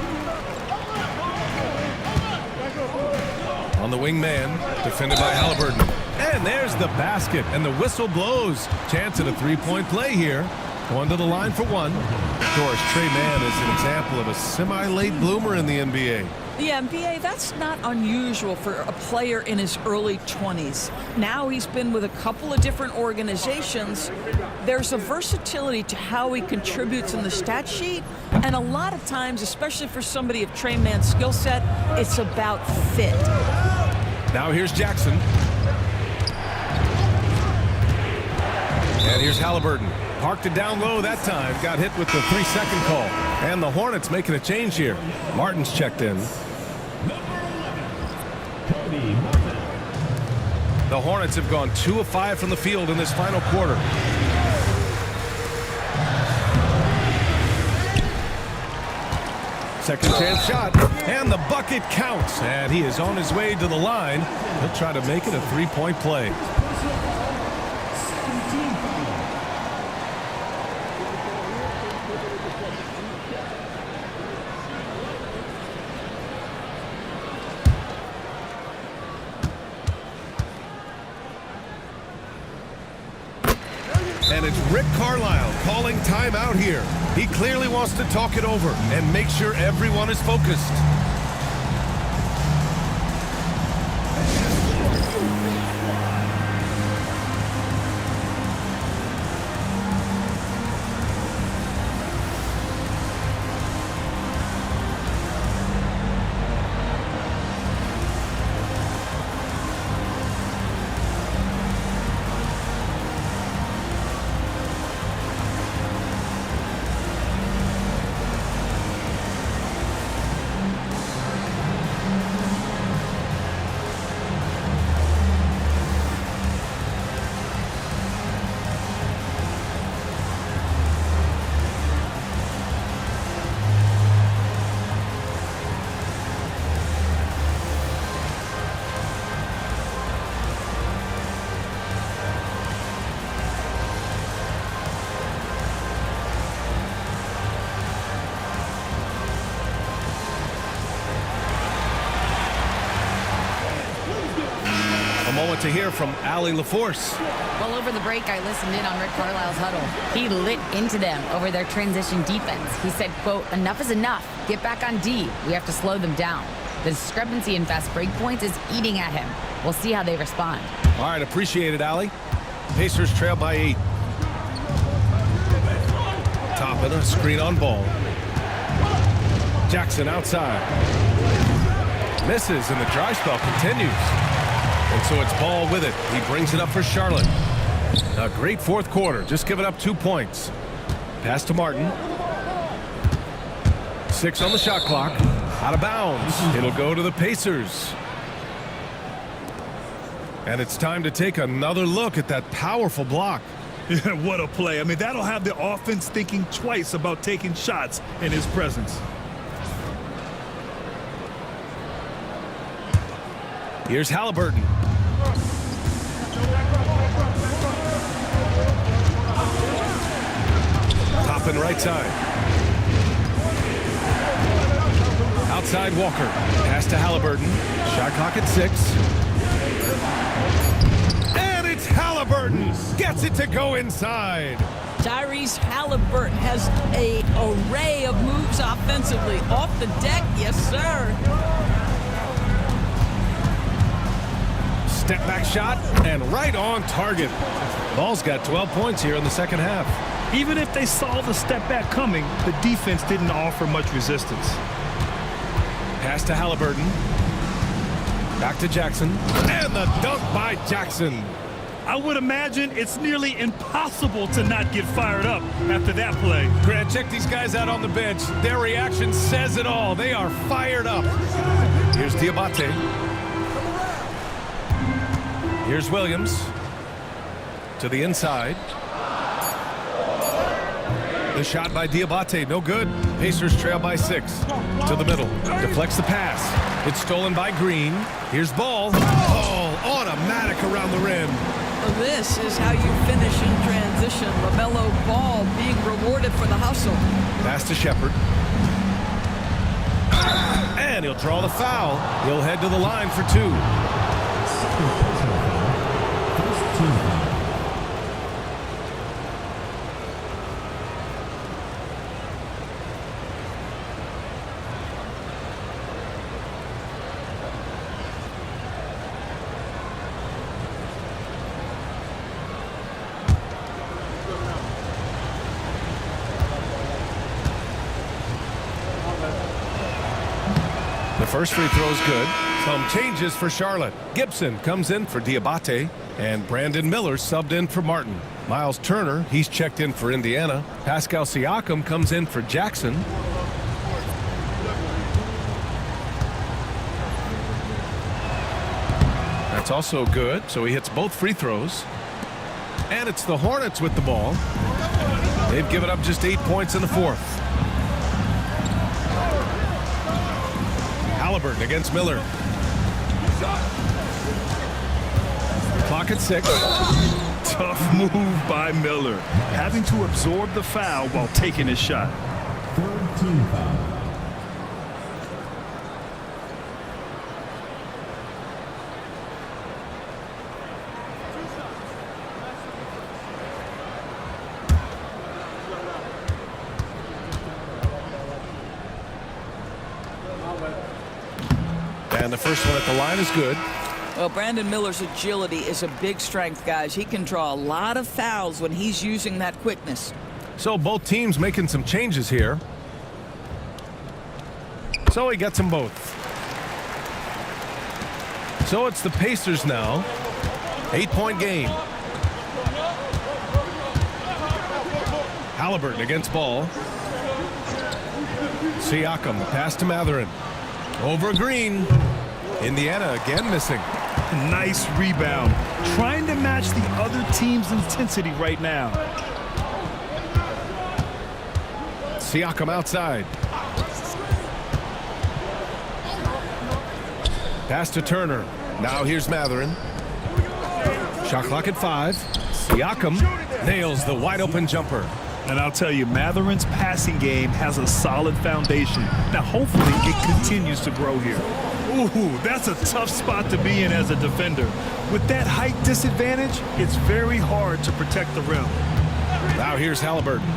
On the wing man, defended by Halliburton. And there's the basket, and the whistle blows. Chance at a 3-point play here. Going to the line for 1. Of course, Trey Mann is an example of a semi-late bloomer in the NBA. The NBA, that's not unusual for a player in his early 20s. Now he's been with a couple of different organizations. There's a versatility to how he contributes in the stat sheet, and a lot of times, especially for somebody of Trey Mann's skill set, it's about fit. Now here's Jackson. And here's Halliburton. Parked it down low that time. Got hit with the 3-second call. And the Hornets making a change here. Martin's checked in. The Hornets have gone 2 of 5 from the field in this final quarter. Second chance shot. And the bucket counts. And he is on his way to the line. He'll try to make it a 3-point play. And it's Rick Carlisle calling timeout here. He clearly wants to talk it over and make sure everyone is focused. Moment to hear from Allie LaForce. Well, over the break, I listened in on Rick Carlisle's huddle. He lit into them over their transition defense. He said, quote, "Enough is enough. Get back on D. We have to slow them down." The discrepancy in fast break points is eating at him. We'll see how they respond. All right, appreciate it, Allie. Pacers trail by 8. Toppin, a screen on ball. Jackson outside. Misses, and the dry spell continues. And so it's Ball with it. He brings it up for Charlotte. A great fourth quarter. Just giving up 2 points. Pass to Martin. 6 on the shot clock. Out of bounds. It'll go to the Pacers. And it's time to take another look at that powerful block. Yeah, what a play. I mean, that'll have the offense thinking twice about taking shots in his presence. Here's Halliburton. Toppin right side. Outside Walker. Pass to Halliburton. Shot clock at 6. And it's Halliburton. Gets it to go inside. Tyrese Halliburton has an array of moves offensively. Off the deck, yes, sir. Step back shot and right on target. Ball's got 12 points here in the second half. Even if they saw the step back coming, the defense didn't offer much resistance. Pass to Halliburton. Back to Jackson. And the dunk by Jackson. I would imagine it's nearly impossible to not get fired up after that play. Grant, check these guys out on the bench. Their reaction says it all. They are fired up. Here's Diabate. Here's Williams. To the inside. The shot by Diabate, no good. Pacers trail by 6. To the middle. Deflects the pass. It's stolen by Green. Here's Ball. Oh, automatic around the rim. This is how you finish in transition. LaMelo Ball being rewarded for the hustle. Pass to Shepard. And he'll draw the foul. He'll head to the line for 2. The first free throw is good. Some changes for Charlotte. Gibson comes in for Diabate, and Brandon Miller subbed in for Martin. Miles Turner, he's checked in for Indiana. Pascal Siakam comes in for Jackson. That's also good, so he hits both free throws. And it's the Hornets with the ball. They've given up just 8 points in the fourth. Halliburton against Miller. Clock at 6. Tough move by Miller, having to absorb the foul while taking his shot. Third team foul. And the first one at the line is good. Well, Brandon Miller's agility is a big strength, guys. He can draw a lot of fouls when he's using that quickness. So both teams making some changes here. So he gets them both. So it's the Pacers now. 8-point game. Halliburton against Ball. Siakam, pass to Matherin. Over Green. Indiana again missing. Nice rebound. Trying to match the other team's intensity right now. Siakam outside. Pass to Turner. Now here's Matherin. Shot clock at 5. Siakam nails the wide open jumper. And I'll tell you, Matherin's passing game has a solid foundation. Now, hopefully, it continues to grow here. Ooh, that's a tough spot to be in as a defender. With that height disadvantage, it's very hard to protect the rim. Now here's Halliburton.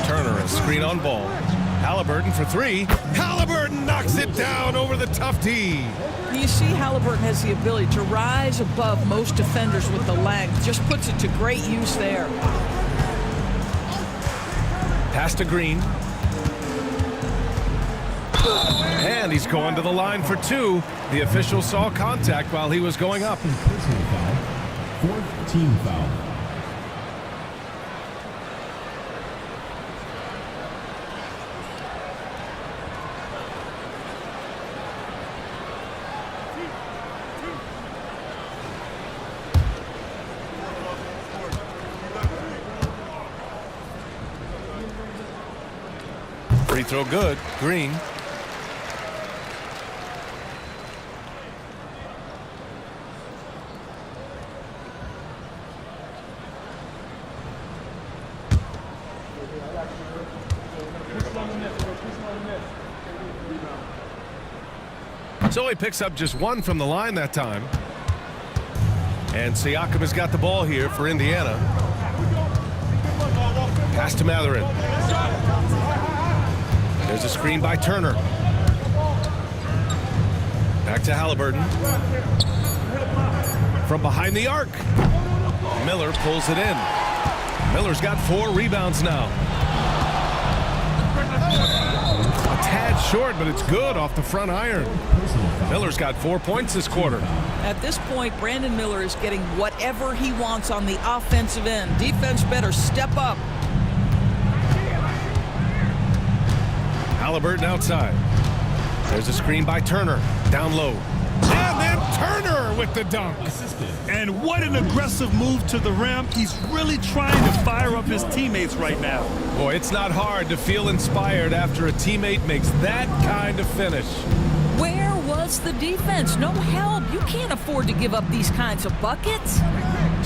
Turner, a screen on Ball. Halliburton for 3. Halliburton knocks it down over the tough D. You see Halliburton has the ability to rise above most defenders with the length. Just puts it to great use there. Pass to Green. And he's going to the line for 2. The official saw contact while he was going up. Personal foul. 4th team foul. Free throw good. Green. So he picks up just 1 from the line that time. And Siakam has got the ball here for Indiana. Pass to Matherin. There's a screen by Turner. Back to Halliburton. From behind the arc. Miller pulls it in. Miller's got 4 rebounds now. A tad short, but it's good off the front iron. Miller's got 4 points this quarter. At this point, Brandon Miller is getting whatever he wants on the offensive end. Defense better step up. Halliburton outside. There's a screen by Turner. Down low. And then Turner with the dunk. And what an aggressive move to the rim. He's really trying to fire up his teammates right now. Boy, it's not hard to feel inspired after a teammate makes that kind of finish. Where was the defense? No help. You can't afford to give up these kinds of buckets.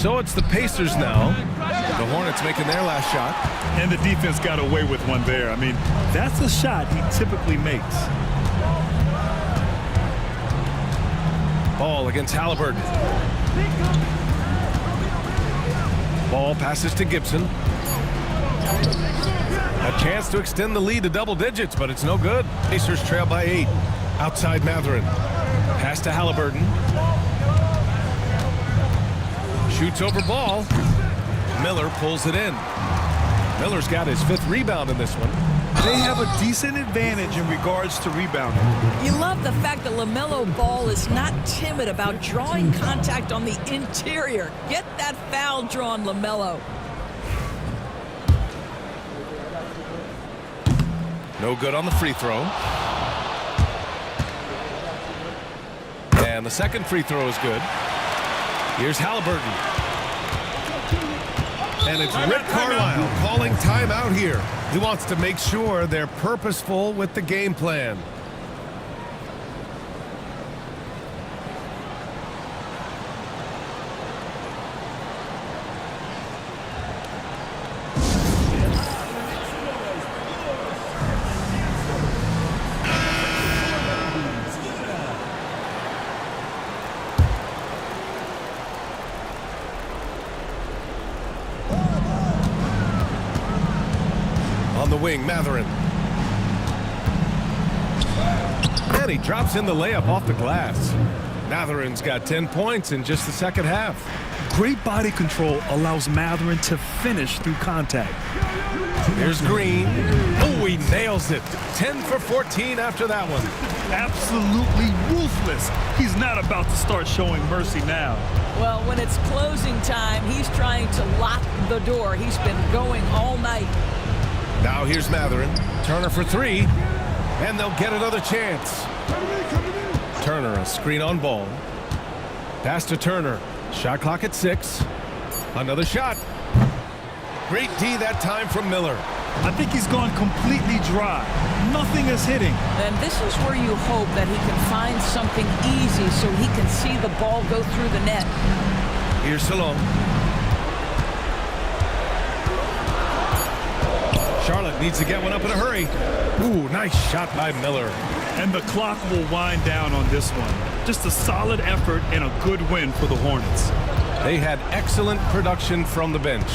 So it's the Pacers now. The Hornets making their last shot. And the defense got away with one there. I mean, that's a shot he typically makes. Ball against Halliburton. Ball passes to Gibson. A chance to extend the lead to double digits, but it's no good. Pacers trail by 8. Outside Matherin. Pass to Halliburton. Shoots over Ball. Miller pulls it in. Miller's got his 5th rebound in this one. They have a decent advantage in regards to rebounding. You love the fact that LaMelo Ball is not timid about drawing contact on the interior. Get that foul drawn, LaMelo. No good on the free throw. And the second free throw is good. Here's Halliburton. And it's Rick Carlisle calling timeout here. He wants to make sure they're purposeful with the game plan. On the wing, Matherin. And he drops in the layup off the glass. Matherin's got 10 points in just the second half. Great body control allows Matherin to finish through contact. Here's Green. Oh, he nails it. 10 for 14 after that one. Absolutely ruthless. He's not about to start showing mercy now. Well, when it's closing time, he's trying to lock the door. He's been going all night. Now here's Matherin. Turner for three. And they'll get another chance. Turner, a screen on ball. Pass to Turner. Shot clock at 6. Another shot. Great D that time from Miller. I think he's gone completely dry. Nothing is hitting. And this is where you hope that he can find something easy so he can see the ball go through the net. Here's Salon. Charlotte needs to get one up in a hurry. Ooh, nice shot by Miller. And the clock will wind down on this one. Just a solid effort and a good win for the Hornets. They had excellent production from the bench.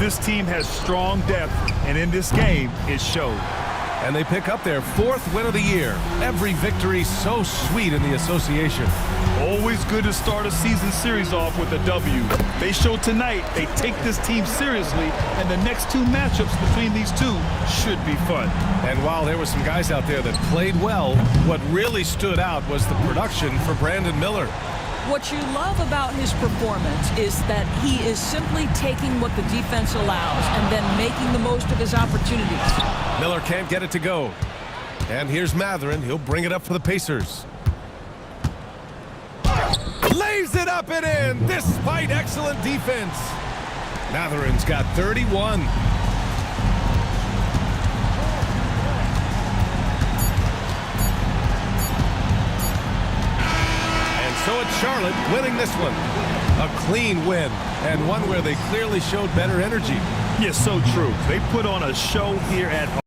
This team has strong depth, and in this game, it showed. And they pick up their 4th win of the year. Every victory so sweet in the association. Always good to start a season series off with a W. They show tonight they take this team seriously, and the next 2 matchups between these two should be fun. And while there were some guys out there that played well, what really stood out was the production for Brandon Miller. What you love about his performance is that he is simply taking what the defense allows and then making the most of his opportunities. Miller can't get it to go. And here's Matherin. He'll bring it up for the Pacers. Lays it up and in, despite excellent defense. Matherin's got 31. So it's Charlotte winning this one. A clean win, and one where they clearly showed better energy. Yeah, so true. They put on a show here at home.